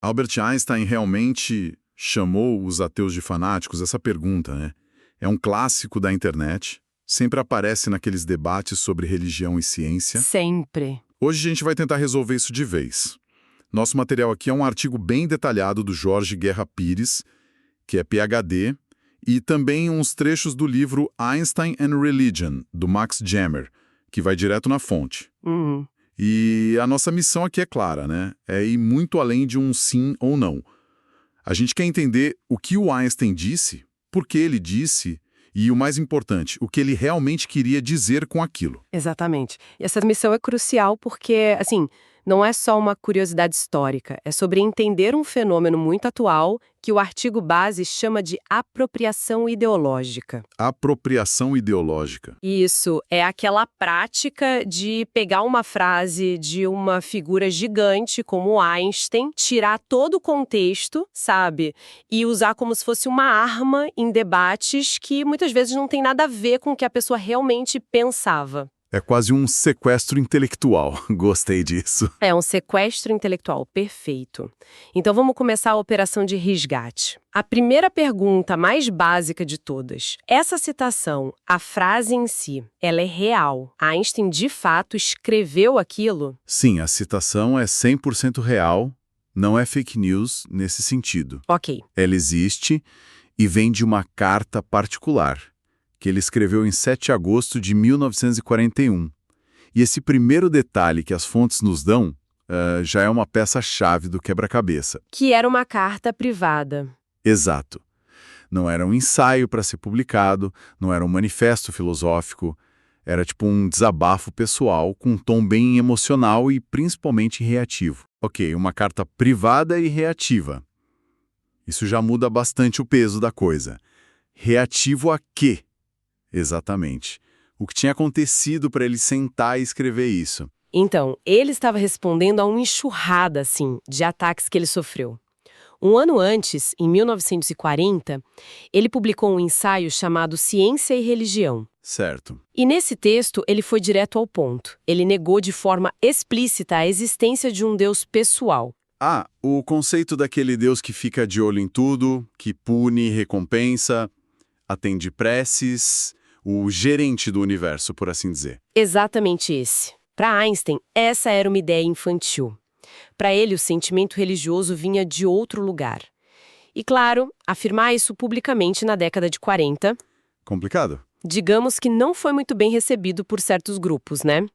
Albert Einstein realmente chamou os ateus de fanáticos? Essa pergunta, né? É um clássico da internet, sempre aparece naqueles debates sobre religião e ciência. Sempre. Hoje a gente vai tentar resolver isso de vez. Nosso material aqui é um artigo bem detalhado do Jorge Guerra Pires, que é PhD, e também uns trechos do livro Einstein and Religion, do Max Jammer, que vai direto na fonte. E a nossa missão aqui é clara, né? É ir muito além de um sim ou não. A gente quer entender o que o Einstein disse, por que ele disse e, o mais importante, o que ele realmente queria dizer com aquilo. Exatamente. E essa missão é crucial porque, assim, não é só uma curiosidade histórica, é sobre entender um fenômeno muito atual que o artigo base chama de apropriação ideológica. Apropriação ideológica. Isso, é aquela prática de pegar uma frase de uma figura gigante como Einstein, tirar todo o contexto, sabe? E usar como se fosse uma arma em debates que muitas vezes não tem nada a ver com o que a pessoa realmente pensava. É quase um sequestro intelectual. Gostei disso. É um sequestro intelectual, perfeito. Então vamos começar a operação de resgate. A primeira pergunta mais básica de todas. Essa citação, a frase em si, ela é real? Einstein de fato escreveu aquilo? Sim, a citação é 100% real, não é fake news nesse sentido. Ok. Ela existe e vem de uma carta particular, que ele escreveu em 7 de agosto de 1941. E esse primeiro detalhe que as fontes nos dão já é uma peça-chave do quebra-cabeça. Que era uma carta privada. Exato. Não era um ensaio para ser publicado, não era um manifesto filosófico, era tipo um desabafo pessoal com um tom bem emocional e principalmente reativo. Ok, uma carta privada e reativa. Isso já muda bastante o peso da coisa. Reativo a quê? Exatamente. O que tinha acontecido para ele sentar e escrever isso? Então, ele estava respondendo a uma enxurrada, assim, de ataques que ele sofreu. Um ano antes, em 1940, ele publicou um ensaio chamado Ciência e Religião. Certo. E nesse texto, ele foi direto ao ponto. Ele negou de forma explícita a existência de um Deus pessoal. Ah, o conceito daquele Deus que fica de olho em tudo, que pune, recompensa, atende preces, o gerente do universo, por assim dizer. Exatamente esse. Para Einstein, essa era uma ideia infantil. Para ele, o sentimento religioso vinha de outro lugar. E, claro, afirmar isso publicamente na década de 40, Complicado? digamos que não foi muito bem recebido por certos grupos, né?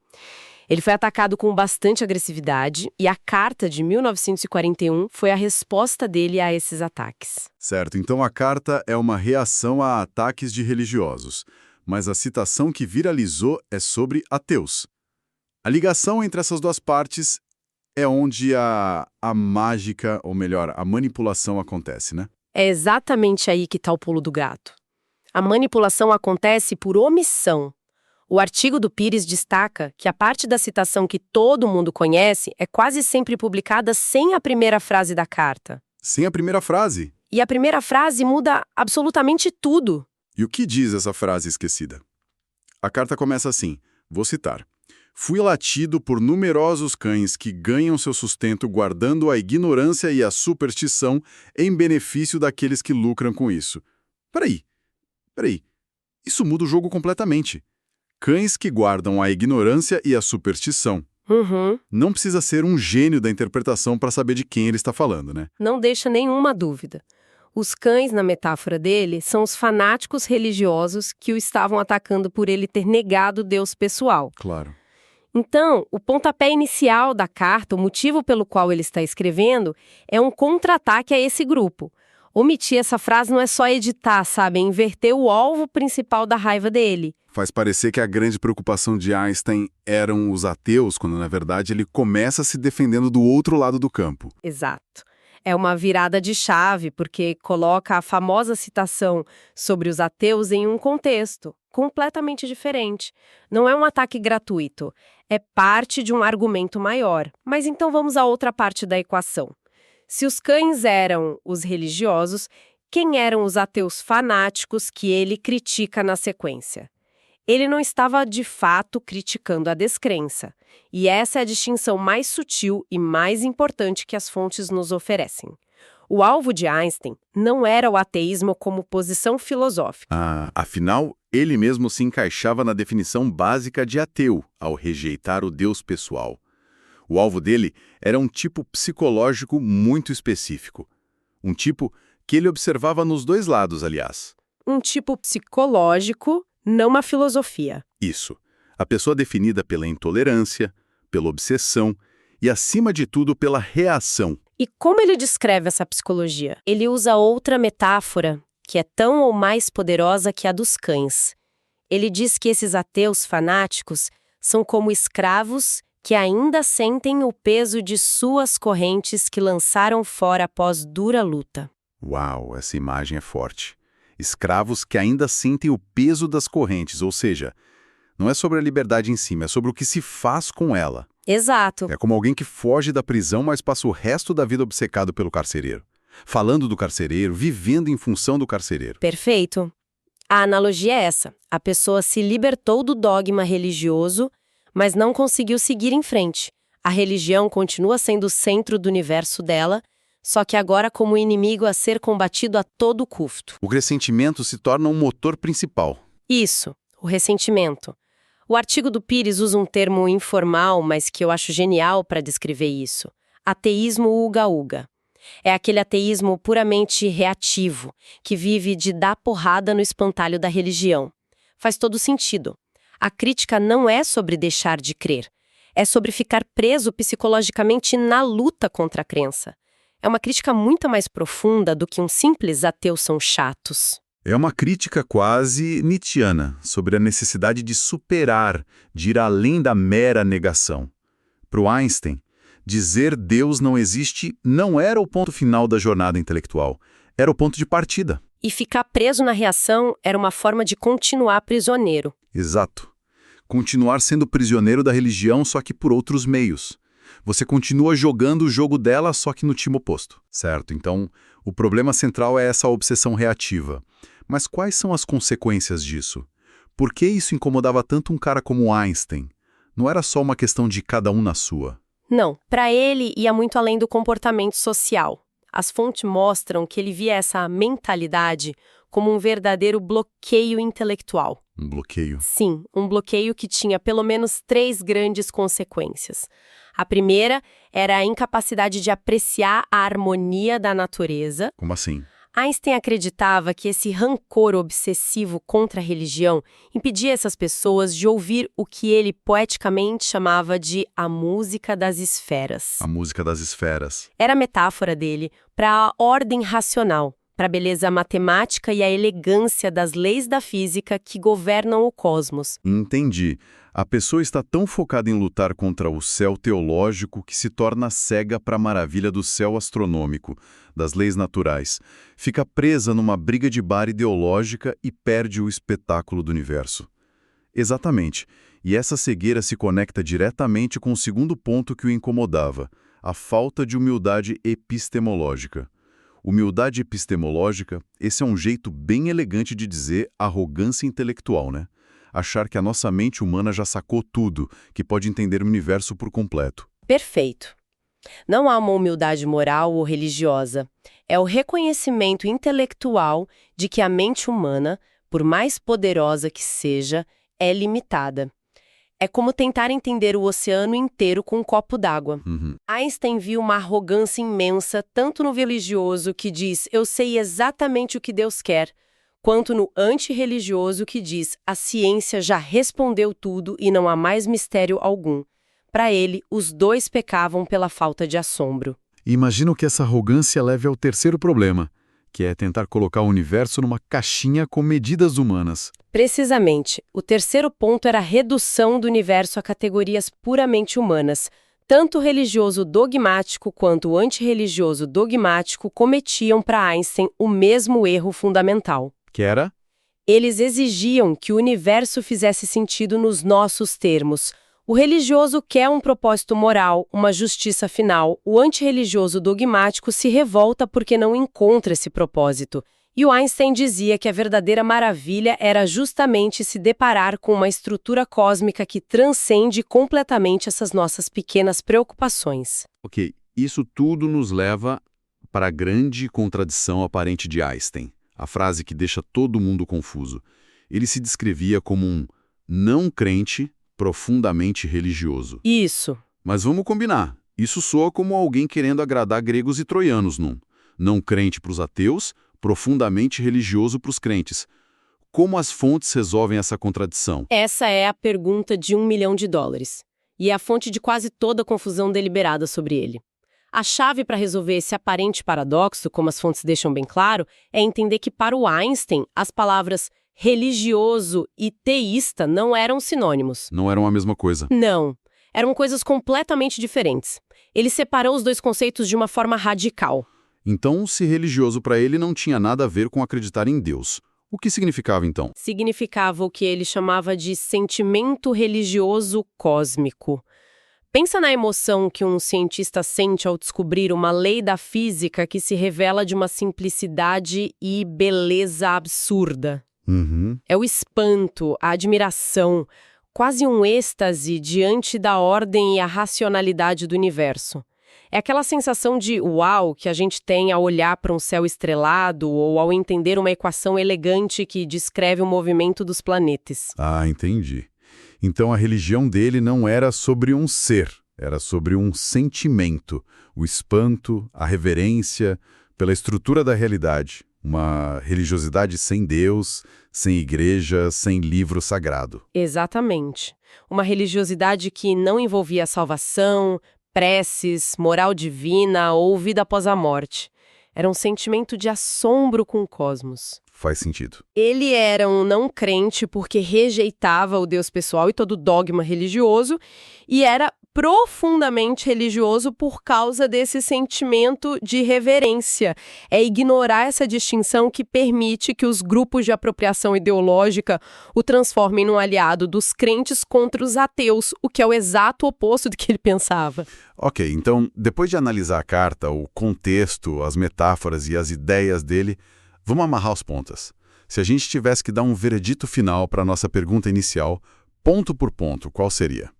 Ele foi atacado com bastante agressividade e a carta de 1941 foi a resposta dele a esses ataques. Certo, então a carta é uma reação a ataques de religiosos, mas a citação que viralizou é sobre ateus. A ligação entre essas duas partes é onde a mágica, ou melhor, a manipulação acontece, né? É exatamente aí que está o pulo do gato. A manipulação acontece por omissão. O artigo do Pires destaca que a parte da citação que todo mundo conhece é quase sempre publicada sem a primeira frase da carta. Sem a primeira frase. E a primeira frase muda absolutamente tudo. E o que diz essa frase esquecida? A carta começa assim, vou citar. Fui latido por numerosos cães que ganham seu sustento guardando a ignorância e a superstição em benefício daqueles que lucram com isso. Peraí. Isso muda o jogo completamente. Cães que guardam a ignorância e a superstição. Não precisa ser um gênio da interpretação para saber de quem ele está falando, né? Não deixa nenhuma dúvida. Os cães, na metáfora dele, são os fanáticos religiosos que o estavam atacando por ele ter negado Deus pessoal. Claro. Então, o pontapé inicial da carta, o motivo pelo qual ele está escrevendo, é um contra-ataque a esse grupo. Omitir essa frase não é só editar, sabe? É inverter o alvo principal da raiva dele. Faz parecer que a grande preocupação de Einstein eram os ateus, quando na verdade ele começa se defendendo do outro lado do campo. Exato. É uma virada de chave, porque coloca a famosa citação sobre os ateus em um contexto completamente diferente. Não é um ataque gratuito, é parte de um argumento maior. Mas então vamos à outra parte da equação. Se os cães eram os religiosos, quem eram os ateus fanáticos que ele critica na sequência? Ele não estava, de fato, criticando a descrença. E essa é a distinção mais sutil e mais importante que as fontes nos oferecem. O alvo de Einstein não era o ateísmo como posição filosófica. Afinal, ele mesmo se encaixava na definição básica de ateu, ao rejeitar o Deus pessoal. O alvo dele era um tipo psicológico muito específico. Um tipo que ele observava nos dois lados, aliás. Um tipo psicológico, não uma filosofia. Isso. A pessoa definida pela intolerância, pela obsessão e, acima de tudo, pela reação. E como ele descreve essa psicologia? Ele usa outra metáfora, que é tão ou mais poderosa que a dos cães. Ele diz que esses ateus fanáticos são como escravos que ainda sentem o peso de suas correntes que lançaram fora após dura luta. Uau, essa imagem é forte. Escravos que ainda sentem o peso das correntes, ou seja, não é sobre a liberdade em si, é sobre o que se faz com ela. Exato. É como alguém que foge da prisão, mas passa o resto da vida obcecado pelo carcereiro. Falando do carcereiro, vivendo em função do carcereiro. Perfeito. A analogia é essa. A pessoa se libertou do dogma religioso, mas não conseguiu seguir em frente. A religião continua sendo o centro do universo dela, só que agora como inimigo a ser combatido a todo custo. O ressentimento se torna um motor principal. Isso, o ressentimento. O artigo do Pires usa um termo informal, mas que eu acho genial para descrever isso. Ateísmo uga-uga. É aquele ateísmo puramente reativo, que vive de dar porrada no espantalho da religião. Faz todo sentido. A crítica não é sobre deixar de crer. É sobre ficar preso psicologicamente na luta contra a crença. É uma crítica muito mais profunda do que um simples ateus são chatos. É uma crítica quase nietzschiana sobre a necessidade de superar, de ir além da mera negação. Para o Einstein, dizer Deus não existe não era o ponto final da jornada intelectual, era o ponto de partida. E ficar preso na reação era uma forma de continuar prisioneiro. Exato. Continuar sendo prisioneiro da religião, só que por outros meios. Você continua jogando o jogo dela, só que no time oposto, certo? Então, o problema central é essa obsessão reativa. Mas quais são as consequências disso? Por que isso incomodava tanto um cara como Einstein? Não era só uma questão de cada um na sua. Não, para ele ia muito além do comportamento social. As fontes mostram que ele via essa mentalidade como um verdadeiro bloqueio intelectual. Um bloqueio? Sim, um bloqueio que tinha pelo menos 3 grandes consequências. A primeira era a incapacidade de apreciar a harmonia da natureza. Como assim? Einstein acreditava que esse rancor obsessivo contra a religião impedia essas pessoas de ouvir o que ele poeticamente chamava de a música das esferas. A música das esferas. Era a metáfora dele para a ordem racional, para a beleza matemática e a elegância das leis da física que governam o cosmos. Entendi. A pessoa está tão focada em lutar contra o céu teológico que se torna cega para a maravilha do céu astronômico, das leis naturais. Fica presa numa briga de bar ideológica e perde o espetáculo do universo. Exatamente. E essa cegueira se conecta diretamente com o segundo ponto que o incomodava, a falta de humildade epistemológica. Humildade epistemológica, esse é um jeito bem elegante de dizer arrogância intelectual, né? Achar que a nossa mente humana já sacou tudo, que pode entender o universo por completo. Perfeito. Não há uma humildade moral ou religiosa. É o reconhecimento intelectual de que a mente humana, por mais poderosa que seja, é limitada. É como tentar entender o oceano inteiro com um copo d'água. Einstein viu uma arrogância imensa tanto no religioso que diz "eu sei exatamente o que Deus quer", quanto no antirreligioso que diz "a ciência já respondeu tudo e não há mais mistério algum". Para ele, os dois pecavam pela falta de assombro. Imagino que essa arrogância leve ao terceiro problema, que é tentar colocar o universo numa caixinha com medidas humanas. Precisamente, o terceiro ponto era a redução do universo a categorias puramente humanas. Tanto o religioso dogmático quanto o antirreligioso dogmático cometiam para Einstein o mesmo erro fundamental. Que era? Eles exigiam que o universo fizesse sentido nos nossos termos. O religioso quer um propósito moral, uma justiça final. O antirreligioso dogmático se revolta porque não encontra esse propósito. E o Einstein dizia que a verdadeira maravilha era justamente se deparar com uma estrutura cósmica que transcende completamente essas nossas pequenas preocupações. Ok, isso tudo nos leva para a grande contradição aparente de Einstein, a frase que deixa todo mundo confuso. Ele se descrevia como um não crente profundamente religioso. Isso. Mas vamos combinar, isso soa como alguém querendo agradar gregos e troianos, não crente para os ateus, profundamente religioso para os crentes. Como as fontes resolvem essa contradição? Essa é a pergunta de $1 milhão. E é a fonte de quase toda a confusão deliberada sobre ele. A chave para resolver esse aparente paradoxo, como as fontes deixam bem claro, é entender que para o Einstein, as palavras religioso e teísta não eram sinônimos. Não eram a mesma coisa. Não. Eram coisas completamente diferentes. Ele separou os dois conceitos de uma forma radical. Então, se religioso para ele não tinha nada a ver com acreditar em Deus. O que significava então? Significava o que ele chamava de sentimento religioso cósmico. Pensa na emoção que um cientista sente ao descobrir uma lei da física que se revela de uma simplicidade e beleza absurda. É o espanto, a admiração, quase um êxtase diante da ordem e a racionalidade do universo. É aquela sensação de uau que a gente tem ao olhar para um céu estrelado ou ao entender uma equação elegante que descreve o movimento dos planetas. Ah, entendi. Então a religião dele não era sobre um ser, era sobre um sentimento, o espanto, a reverência pela estrutura da realidade. Uma religiosidade sem Deus, sem igreja, sem livro sagrado. Exatamente. Uma religiosidade que não envolvia salvação, preces, moral divina ou vida após a morte. Era um sentimento de assombro com o cosmos. Faz sentido. Ele era um não crente porque rejeitava o Deus pessoal e todo dogma religioso, e era profundamente religioso por causa desse sentimento de reverência. É ignorar essa distinção que permite que os grupos de apropriação ideológica o transformem num aliado dos crentes contra os ateus, o que é o exato oposto do que ele pensava. Ok, então, depois de analisar a carta, o contexto, as metáforas e as ideias dele, vamos amarrar as pontas. Se a gente tivesse que dar um veredito final para a nossa pergunta inicial, ponto por ponto, qual seria?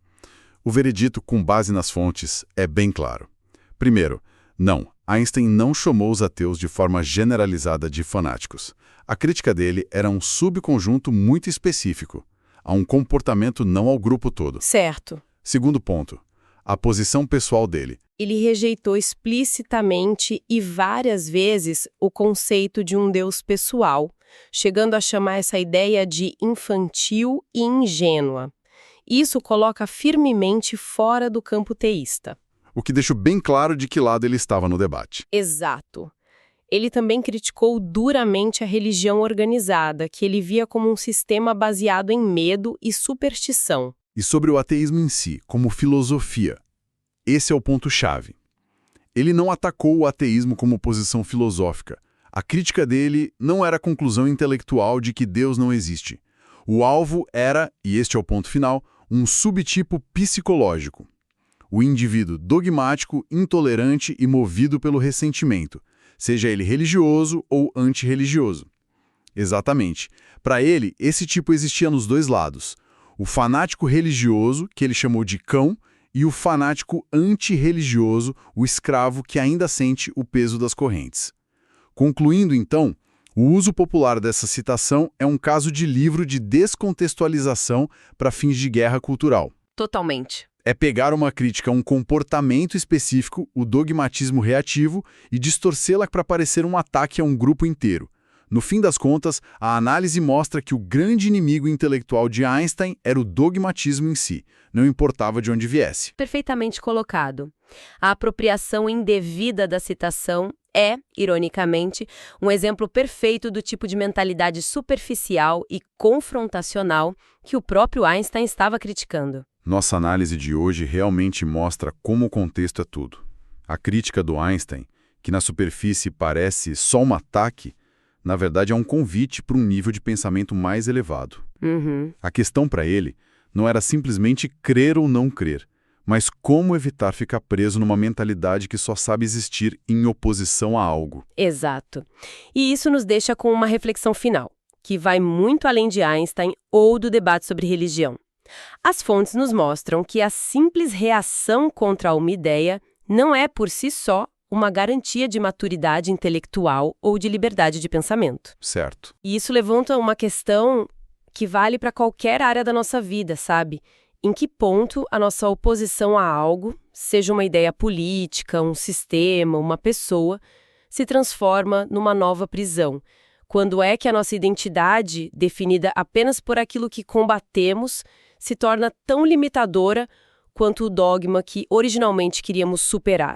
O veredito, com base nas fontes, é bem claro. Primeiro, não, Einstein não chamou os ateus de forma generalizada de fanáticos. A crítica dele era um subconjunto muito específico, a um comportamento não ao grupo todo. Certo. Segundo ponto, a posição pessoal dele. Ele rejeitou explicitamente e várias vezes o conceito de um Deus pessoal, chegando a chamar essa ideia de infantil e ingênua. Isso coloca firmemente fora do campo teísta. O que deixa bem claro de que lado ele estava no debate. Exato. Ele também criticou duramente a religião organizada, que ele via como um sistema baseado em medo e superstição. E sobre o ateísmo em si, como filosofia. Esse é o ponto-chave. Ele não atacou o ateísmo como posição filosófica. A crítica dele não era a conclusão intelectual de que Deus não existe. O alvo era, e este é o ponto final, um subtipo psicológico. O indivíduo dogmático, intolerante e movido pelo ressentimento, seja ele religioso ou antirreligioso. Exatamente. Para ele, esse tipo existia nos dois lados. O fanático religioso, que ele chamou de cão, e o fanático antirreligioso, o escravo que ainda sente o peso das correntes. Concluindo, então, o uso popular dessa citação é um caso de livro de descontextualização para fins de guerra cultural. Totalmente. É pegar uma crítica a um comportamento específico, o dogmatismo reativo, e distorcê-la para parecer um ataque a um grupo inteiro. No fim das contas, a análise mostra que o grande inimigo intelectual de Einstein era o dogmatismo em si, não importava de onde viesse. Perfeitamente colocado. A apropriação indevida da citação é, ironicamente, um exemplo perfeito do tipo de mentalidade superficial e confrontacional que o próprio Einstein estava criticando. Nossa análise de hoje realmente mostra como o contexto é tudo. A crítica do Einstein, que na superfície parece só um ataque, na verdade é um convite para um nível de pensamento mais elevado. A questão para ele não era simplesmente crer ou não crer, Mas como evitar ficar preso numa mentalidade que só sabe existir em oposição a algo? Exato. E isso nos deixa com uma reflexão final, que vai muito além de Einstein ou do debate sobre religião. As fontes nos mostram que a simples reação contra uma ideia não é, por si só, uma garantia de maturidade intelectual ou de liberdade de pensamento. Certo. E isso levanta uma questão que vale para qualquer área da nossa vida, sabe? Em que ponto a nossa oposição a algo, seja uma ideia política, um sistema, uma pessoa, se transforma numa nova prisão? Quando é que a nossa identidade, definida apenas por aquilo que combatemos, se torna tão limitadora quanto o dogma que originalmente queríamos superar?